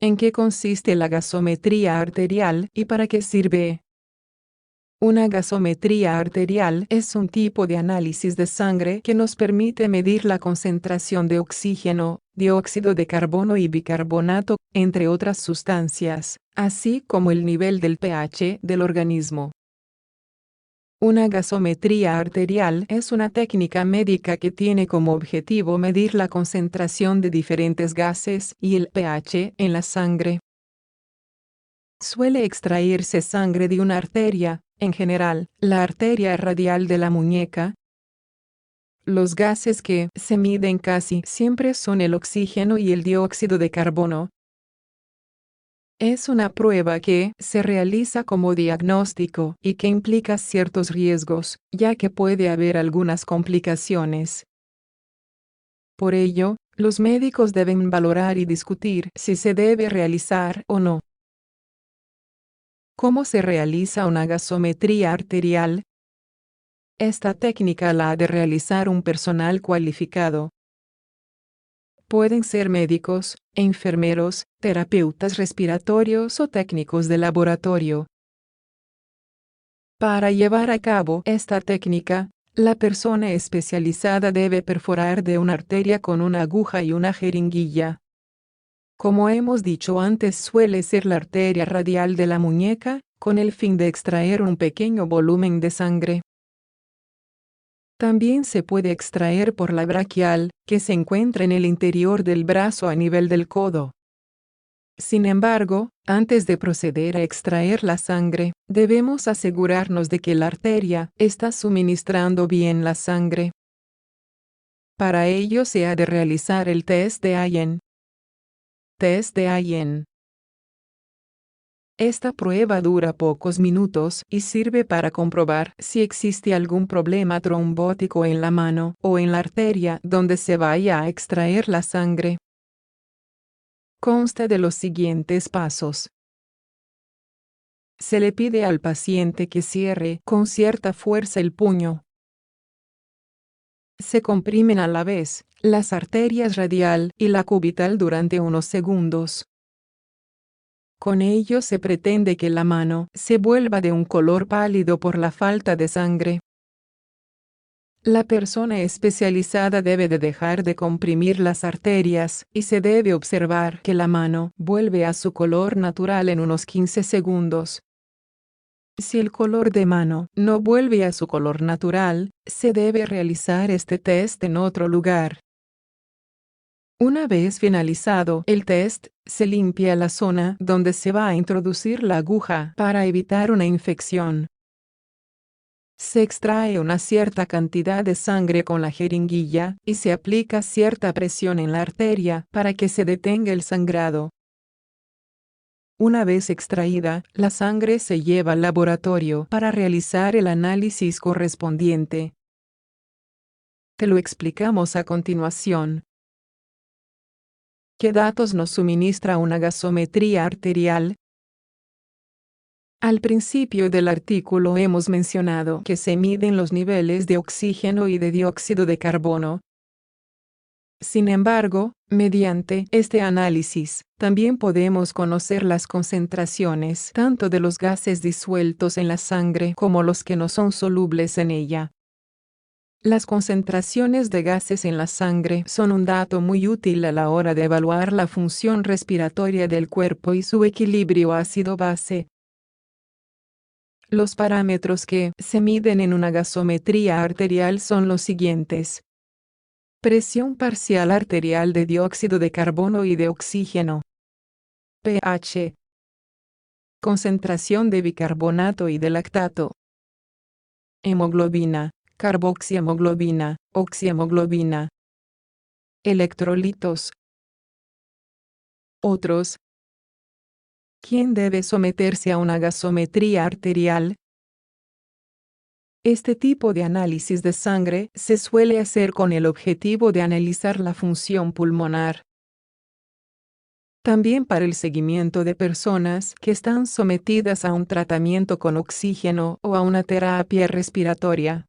¿En qué consiste la gasometría arterial y para qué sirve? Una gasometría arterial es un tipo de análisis de sangre que nos permite medir la concentración de oxígeno, dióxido de carbono y bicarbonato, entre otras sustancias, así como el nivel del pH del organismo. Una gasometría arterial es una técnica médica que tiene como objetivo medir la concentración de diferentes gases y el pH en la sangre. Suele extraerse sangre de una arteria, en general, la arteria radial de la muñeca. Los gases que se miden casi siempre son el oxígeno y el dióxido de carbono. Es una prueba que se realiza como diagnóstico y que implica ciertos riesgos, ya que puede haber algunas complicaciones. Por ello, los médicos deben valorar y discutir si se debe realizar o no. ¿Cómo se realiza una gasometría arterial? Esta técnica la ha de realizar un personal cualificado. Pueden ser médicos, enfermeros, terapeutas respiratorios o técnicos de laboratorio. Para llevar a cabo esta técnica, la persona especializada debe perforar de una arteria con una aguja y una jeringuilla. Como hemos dicho antes, suele ser la arteria radial de la muñeca, con el fin de extraer un pequeño volumen de sangre. También se puede extraer por la braquial, que se encuentra en el interior del brazo a nivel del codo. Sin embargo, antes de proceder a extraer la sangre, debemos asegurarnos de que la arteria está suministrando bien la sangre. Para ello se ha de realizar el test de Allen. Test de Allen. Esta prueba dura pocos minutos y sirve para comprobar si existe algún problema trombótico en la mano o en la arteria donde se vaya a extraer la sangre. Consta de los siguientes pasos. Se le pide al paciente que cierre con cierta fuerza el puño. Se comprimen a la vez las arterias radial y la cubital durante unos segundos. Con ello se pretende que la mano se vuelva de un color pálido por la falta de sangre. La persona especializada debe de dejar de comprimir las arterias y se debe observar que la mano vuelve a su color natural en unos 15 segundos. Si el color de mano no vuelve a su color natural, se debe realizar este test en otro lugar. Una vez finalizado el test, se limpia la zona donde se va a introducir la aguja para evitar una infección. Se extrae una cierta cantidad de sangre con la jeringuilla y se aplica cierta presión en la arteria para que se detenga el sangrado. Una vez extraída, la sangre se lleva al laboratorio para realizar el análisis correspondiente. Te lo explicamos a continuación. ¿Qué datos nos suministra una gasometría arterial? Al principio del artículo hemos mencionado que se miden los niveles de oxígeno y de dióxido de carbono. Sin embargo, mediante este análisis, también podemos conocer las concentraciones tanto de los gases disueltos en la sangre como los que no son solubles en ella. Las concentraciones de gases en la sangre son un dato muy útil a la hora de evaluar la función respiratoria del cuerpo y su equilibrio ácido-base. Los parámetros que se miden en una gasometría arterial son los siguientes. Presión parcial arterial de dióxido de carbono y de oxígeno. pH. Concentración de bicarbonato y de lactato. Hemoglobina, carboxihemoglobina, oxihemoglobina. Electrolitos. Otros. ¿Quién debe someterse a una gasometría arterial? Este tipo de análisis de sangre se suele hacer con el objetivo de analizar la función pulmonar. También para el seguimiento de personas que están sometidas a un tratamiento con oxígeno o a una terapia respiratoria.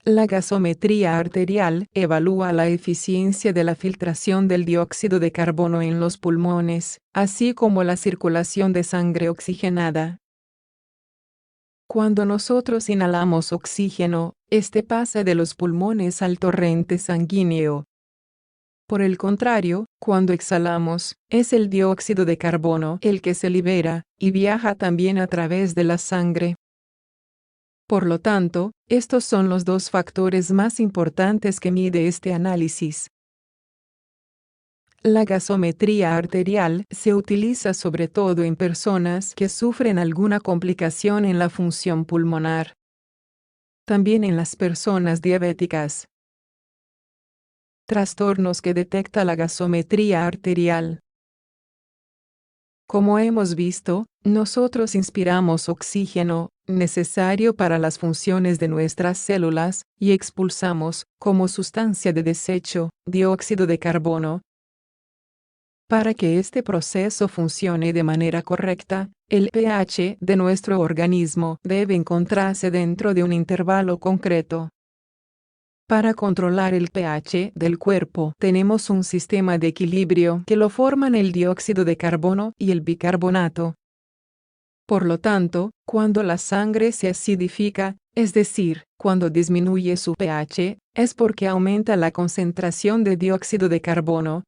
La gasometría arterial evalúa la eficiencia de la filtración del dióxido de carbono en los pulmones, así como la circulación de sangre oxigenada. Cuando nosotros inhalamos oxígeno, este pasa de los pulmones al torrente sanguíneo. Por el contrario, cuando exhalamos, es el dióxido de carbono el que se libera, y viaja también a través de la sangre. Por lo tanto, estos son los dos factores más importantes que mide este análisis. La gasometría arterial se utiliza sobre todo en personas que sufren alguna complicación en la función pulmonar. También en las personas diabéticas. Trastornos que detecta la gasometría arterial. Como hemos visto, nosotros inspiramos oxígeno, necesario para las funciones de nuestras células, y expulsamos, como sustancia de desecho, dióxido de carbono. Para que este proceso funcione de manera correcta, el pH de nuestro organismo debe encontrarse dentro de un intervalo concreto. Para controlar el pH del cuerpo tenemos un sistema de equilibrio que lo forman el dióxido de carbono y el bicarbonato. Por lo tanto, cuando la sangre se acidifica, es decir, cuando disminuye su pH, es porque aumenta la concentración de dióxido de carbono.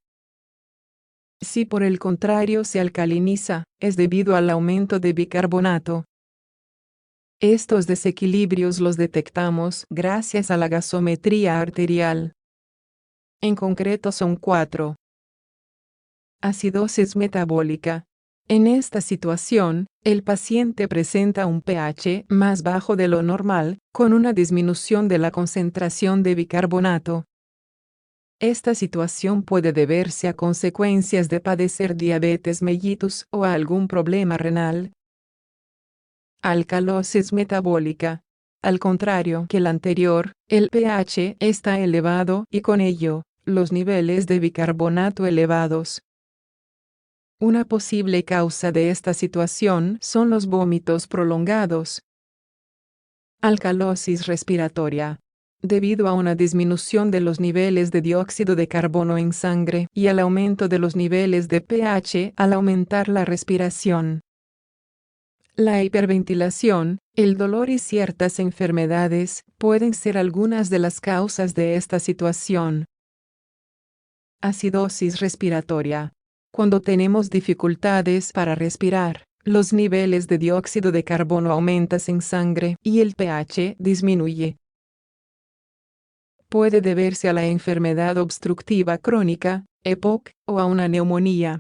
Si por el contrario se alcaliniza, es debido al aumento de bicarbonato. Estos desequilibrios los detectamos gracias a la gasometría arterial. En concreto son 4. Acidosis metabólica. En esta situación, el paciente presenta un pH más bajo de lo normal, con una disminución de la concentración de bicarbonato. Esta situación puede deberse a consecuencias de padecer diabetes mellitus o a algún problema renal. Alcalosis metabólica. Al contrario que la anterior, el pH está elevado y con ello, los niveles de bicarbonato elevados. Una posible causa de esta situación son los vómitos prolongados. Alcalosis respiratoria. Debido a una disminución de los niveles de dióxido de carbono en sangre y al aumento de los niveles de pH al aumentar la respiración. La hiperventilación, el dolor y ciertas enfermedades pueden ser algunas de las causas de esta situación. Acidosis respiratoria. Cuando tenemos dificultades para respirar, los niveles de dióxido de carbono aumentan en sangre y el pH disminuye. Puede deberse a la enfermedad obstructiva crónica, EPOC, o a una neumonía.